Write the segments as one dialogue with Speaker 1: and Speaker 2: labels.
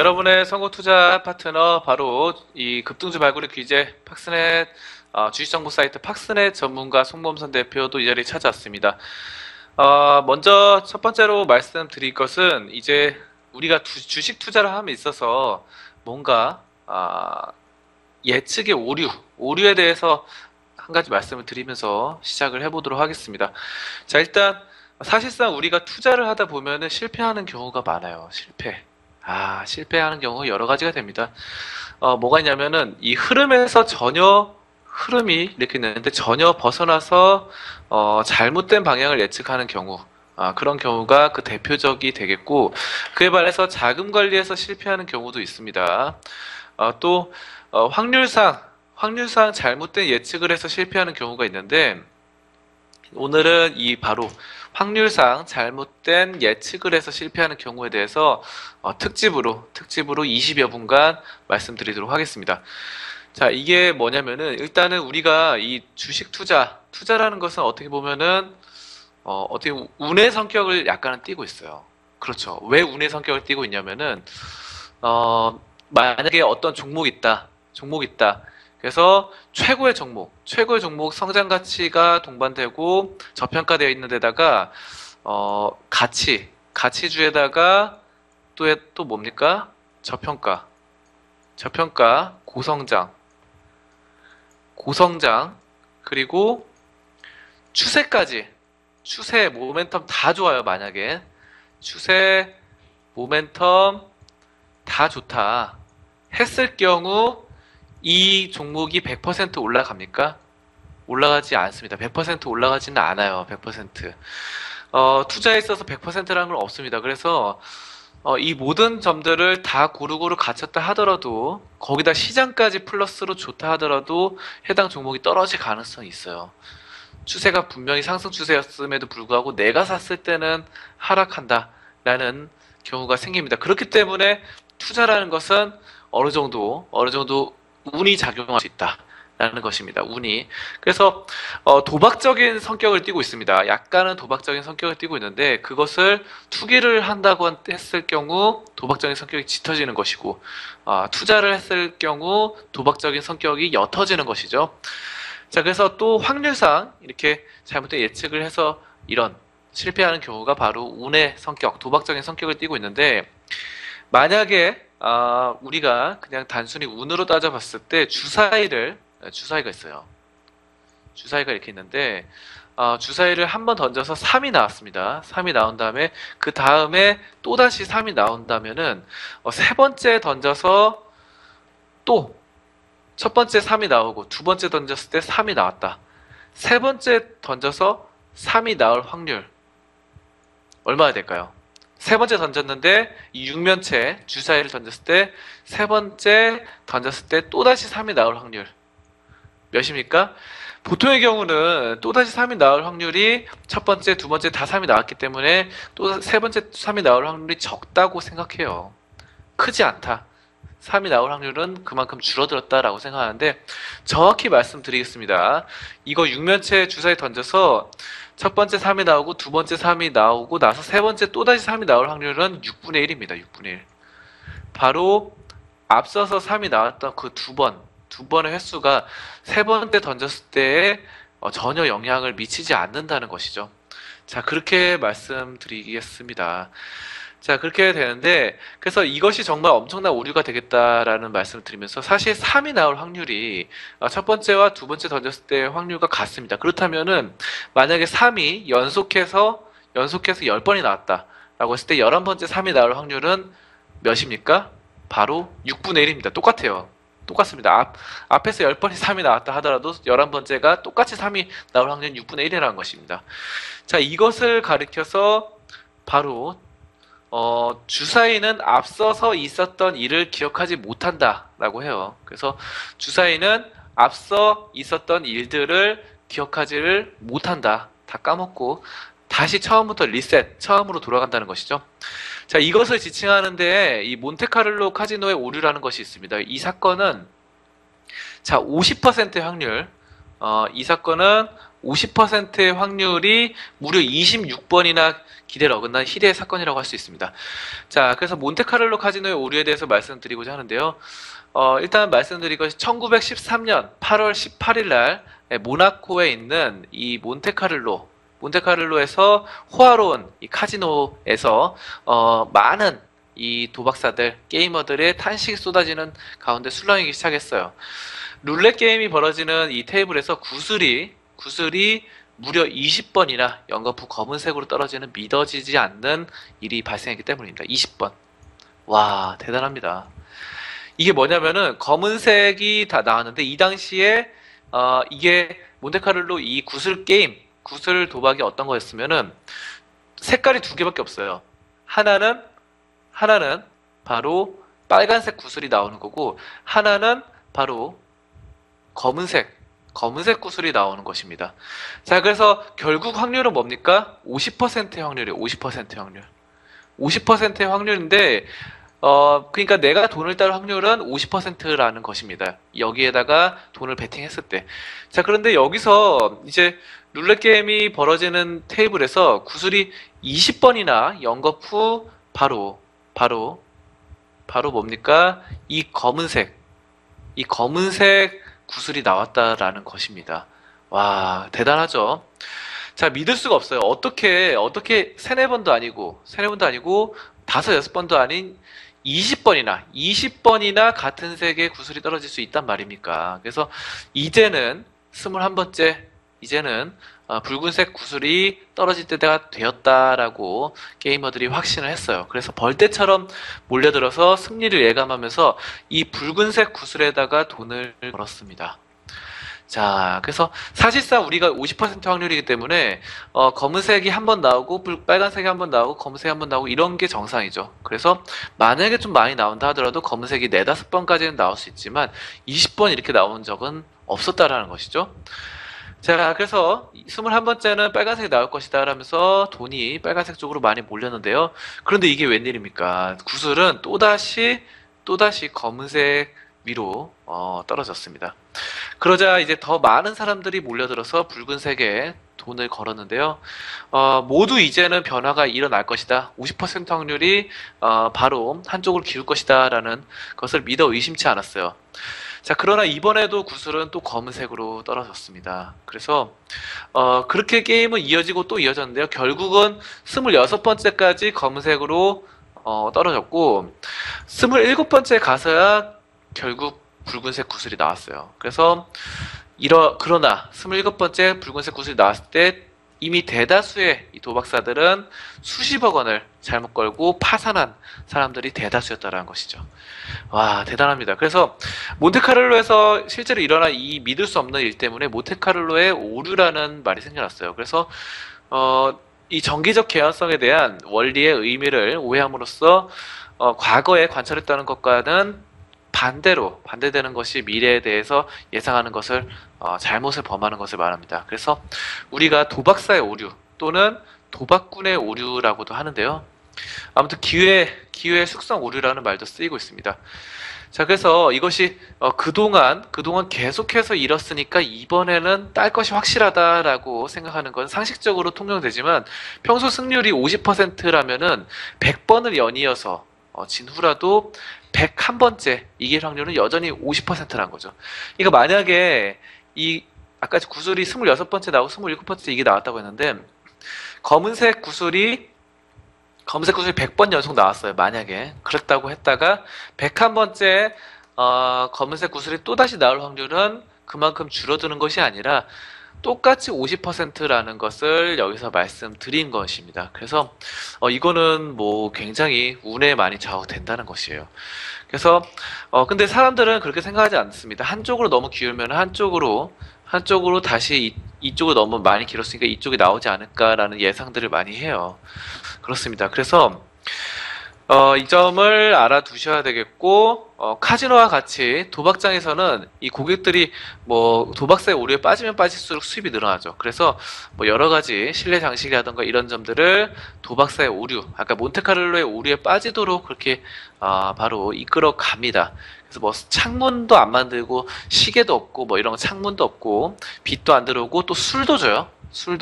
Speaker 1: 여러분의 선고 투자 파트너 바로 이 급등주 발굴의 귀재 팍스넷 주식정보 사이트 팍스넷 전문가 송범선 대표도 이 자리에 찾아왔습니다. 먼저 첫 번째로 말씀드릴 것은 이제 우리가 주식 투자를 함에 있어서 뭔가 예측의 오류에 대해서 한 가지 말씀을 드리면서 시작을 해보도록 하겠습니다. 자, 일단 사실상 우리가 투자를 하다 보면은 실패하는 경우가 많아요. 실패하는 경우가 여러 가지가 됩니다. 뭐가 있냐면은 이 흐름에서 흐름이 이렇게 있는데 전혀 벗어나서 잘못된 방향을 예측하는 경우, 그런 경우가 그 대표적이 되겠고, 그에 반해서 자금 관리에서 실패하는 경우도 있습니다. 또 확률상 잘못된 예측을 해서 실패하는 경우가 있는데, 오늘은 이 바로 확률상 잘못된 예측을 해서 실패하는 경우에 대해서 특집으로 20여 분간 말씀드리도록 하겠습니다. 자, 이게 뭐냐면은 일단은 우리가 이 주식 투자라는 것은 어떻게 보면은 어떻게 운의 성격을 약간은 띠고 있어요. 그렇죠. 왜 운의 성격을 띠고 있냐면은 만약에 어떤 종목 있다. 그래서 최고의 종목 성장 가치가 동반되고 저평가되어 있는 데다가 가치주에다가 또 뭡니까? 저평가, 고성장, 그리고 추세, 모멘텀 다 좋아요, 만약에. 추세, 모멘텀 다 좋다 했을 경우 이 종목이 100% 올라갑니까? 올라가지 않습니다. 100% 올라가지는 않아요. 100%. 투자에 있어서 100%라는 건 없습니다. 그래서 이 모든 점들을 다 고루고루 갖췄다 하더라도 거기다 시장까지 플러스로 좋다 하더라도 해당 종목이 떨어질 가능성이 있어요. 추세가 분명히 상승 추세였음에도 불구하고 내가 샀을 때는 하락한다라는 경우가 생깁니다. 그렇기 때문에 투자라는 것은 어느 정도 운이 작용할 수 있다라는 것입니다. 운이. 그래서 도박적인 성격을 띠고 있습니다. 약간은 도박적인 성격을 띠고 있는데 그것을 투기를 한다고 했을 경우 도박적인 성격이 짙어지는 것이고 투자를 했을 경우 도박적인 성격이 옅어지는 것이죠. 자, 그래서 또 확률상 이렇게 잘못된 예측을 해서 이런 실패하는 경우가 바로 운의 성격, 도박적인 성격을 띠고 있는데 만약에 우리가 그냥 단순히 운으로 따져봤을 때 주사위가 있어요. 주사위가 이렇게 있는데 주사위를 한 번 던져서 3이 나왔습니다. 3이 나온 다음에 그 다음에 또다시 3이 나온다면은 세 번째 던져서 또 첫 번째 3이 나오고 두 번째 던졌을 때 3이 나왔다. 세 번째 던져서 3이 나올 확률 얼마나 될까요? 세 번째 던졌는데 이 육면체 주사위를 던졌을 때 세 번째 던졌을 때 또다시 3이 나올 확률 몇입니까? 보통의 경우는 또다시 3이 나올 확률이 첫 번째, 두 번째 다 3이 나왔기 때문에 또 세 번째 3이 나올 확률이 적다고 생각해요. 크지 않다. 3이 나올 확률은 그만큼 줄어들었다라고 생각하는데 정확히 말씀드리겠습니다. 이거 육면체 주사위 던져서 첫 번째 3이 나오고 두 번째 3이 나오고 나서 세 번째 또다시 3이 나올 확률은 6분의 1입니다. 6분의 1. 바로 앞서서 3이 나왔던 그 두 번의 횟수가 세 번째 던졌을 때에 전혀 영향을 미치지 않는다는 것이죠. 자, 그렇게 말씀드리겠습니다. 자, 그렇게 되는데, 그래서 이것이 정말 엄청난 오류가 되겠다라는 말씀을 드리면서, 사실 3이 나올 확률이 첫 번째와 두 번째 던졌을 때 확률과 같습니다. 그렇다면은, 만약에 3이 연속해서 10번이 나왔다라고 했을 때 11번째 3이 나올 확률은 몇입니까? 바로 6분의 1입니다. 똑같아요. 똑같습니다. 앞에서 10번이 3이 나왔다 하더라도 11번째가 똑같이 3이 나올 확률은 6분의 1이라는 것입니다. 자, 이것을 가리켜서 바로 주사위는 앞서서 있었던 일을 기억하지 못한다라고 해요. 그래서 주사위는 앞서 있었던 일들을 기억하지를 못한다. 다 까먹고 다시 처음부터 처음으로 돌아간다는 것이죠. 자, 이것을 지칭하는데 이 몬테카를로 카지노의 오류라는 것이 있습니다. 이 사건은 자, 50%의 확률, 이 사건은 50%의 확률이 무려 26번이나 기대를 어긋난 희대의 사건이라고 할 수 있습니다. 자, 그래서 몬테카를로 카지노의 오류에 대해서 말씀드리고자 하는데요. 일단 말씀드릴 것이 1913년 8월 18일 날 모나코에 있는 이 몬테카를로에서 호화로운 이 카지노에서 많은 이 도박사들, 게이머들의 탄식이 쏟아지는 가운데 술렁이기 시작했어요. 룰렛 게임이 벌어지는 이 테이블에서 구슬이 무려 20번이나 연거푸 검은색으로 떨어지는 믿어지지 않는 일이 발생했기 때문입니다. 20번. 와, 대단합니다. 이게 뭐냐면은 검은색이 다 나왔는데 이 당시에 이게 몬테카를로 이 구슬 게임, 구슬 도박이 어떤 거였으면은 색깔이 두 개밖에 없어요. 하나는 바로 빨간색 구슬이 나오는 거고 하나는 바로 검은색 구슬이 나오는 것입니다. 자, 그래서 결국 확률은 뭡니까? 50%의 확률이에요. 50%의 확률. 50%의 확률인데 그러니까 내가 돈을 딸 확률은 50%라는 것입니다. 여기에다가 돈을 베팅했을 때. 자, 그런데 여기서 이제 룰렛 게임이 벌어지는 테이블에서 구슬이 20번이나 연거푸 바로 뭡니까? 이 검은색 구슬이 나왔다라는 것입니다. 와, 대단하죠? 자, 믿을 수가 없어요. 어떻게 세네 번도 아니고 다섯 여섯 번도 아닌 20번이나 같은 색의 구슬이 떨어질 수 있단 말입니까? 그래서 이제는 21번째, 붉은색 구슬이 떨어질 때가 되었다라고 게이머들이 확신을 했어요. 그래서 벌떼처럼 몰려들어서 승리를 예감하면서 이 붉은색 구슬에다가 돈을 벌었습니다. 자, 그래서 사실상 우리가 50% 확률이기 때문에 검은색이 한 번 나오고 빨간색이 한 번 나오고 검은색이 한 번 나오고 이런 게 정상이죠. 그래서 만약에 좀 많이 나온다 하더라도 검은색이 4-5번까지는 나올 수 있지만 20번 이렇게 나온 적은 없었다라는 것이죠. 자, 그래서 21번째는 빨간색이 나올 것이다 라면서 돈이 빨간색 쪽으로 많이 몰렸는데요. 그런데 이게 웬일입니까? 구슬은 또다시 검은색 위로 떨어졌습니다. 그러자 이제 더 많은 사람들이 몰려들어서 붉은색에 돈을 걸었는데요. 모두 이제는 변화가 일어날 것이다. 50% 확률이 바로 한쪽으로 기울 것이다 라는 것을 믿어 의심치 않았어요. 자, 그러나 이번에도 구슬은 또 검은색으로 떨어졌습니다. 그래서 그렇게 게임은 이어지고 또 이어졌는데요. 결국은 26번째까지 검은색으로 떨어졌고 27번째 가서야 결국 붉은색 구슬이 나왔어요. 그래서 그러나 27번째 붉은색 구슬이 나왔을 때 이미 대다수의 이 도박사들은 수십억 원을 잘못 걸고 파산한 사람들이 대다수였다는 것이죠. 와, 대단합니다. 그래서 몬테카를로에서 실제로 일어난 이 믿을 수 없는 일 때문에 몬테카를로의 오류라는 말이 생겨났어요. 그래서 이 정기적 개연성에 대한 원리의 의미를 오해함으로써 과거에 관찰했다는 것과는 반대되는 것이 미래에 대해서 예상하는 것을 잘못을 범하는 것을 말합니다. 그래서 우리가 도박사의 오류 또는 도박꾼의 오류라고도 하는데요. 아무튼 기회의 숙성 오류라는 말도 쓰이고 있습니다. 자, 그래서 이것이 그동안 계속해서 잃었으니까 이번에는 딸 것이 확실하다라고 생각하는 건 상식적으로 통용되지만 평소 승률이 50%라면은 100번을 연이어서 진 후라도 101번째 이길 확률은 여전히 50%란 거죠. 그러니까 만약에 아까 구슬이 26번째 나오고 27번째 이게 나왔다고 했는데 검은색 구슬이 100번 연속 나왔어요. 만약에 그랬다고 했다가 101번째 검은색 구슬이 또다시 나올 확률은 그만큼 줄어드는 것이 아니라 똑같이 50%라는 것을 여기서 말씀드린 것입니다. 그래서 이거는 뭐 굉장히 운에 많이 좌우된다는 것이에요. 그래서 근데 사람들은 그렇게 생각하지 않습니다. 한쪽으로 너무 기울면 한쪽으로 다시 이쪽으로 너무 많이 길었으니까 이쪽이 나오지 않을까라는 예상들을 많이 해요. 그렇습니다. 그래서 이 점을 알아두셔야 되겠고, 카지노와 같이 도박장에서는 이 고객들이 뭐 도박사의 오류에 빠지면 빠질수록 수입이 늘어나죠. 그래서 뭐 여러 가지 실내 장식이라던가 이런 점들을 도박사의 오류, 아까 몬테카를로의 오류에 빠지도록 그렇게 바로 이끌어 갑니다. 그래서 뭐 창문도 안 만들고 시계도 없고 뭐 이런 창문도 없고 빛도 안 들어오고 또 술도 줘요. 술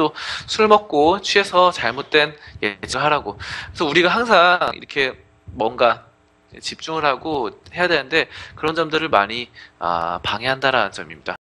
Speaker 1: 먹고 취해서 잘못된 예절하라고. 그래서 우리가 항상 이렇게 뭔가 집중을 하고 해야 되는데 그런 점들을 많이 방해한다라는 점입니다.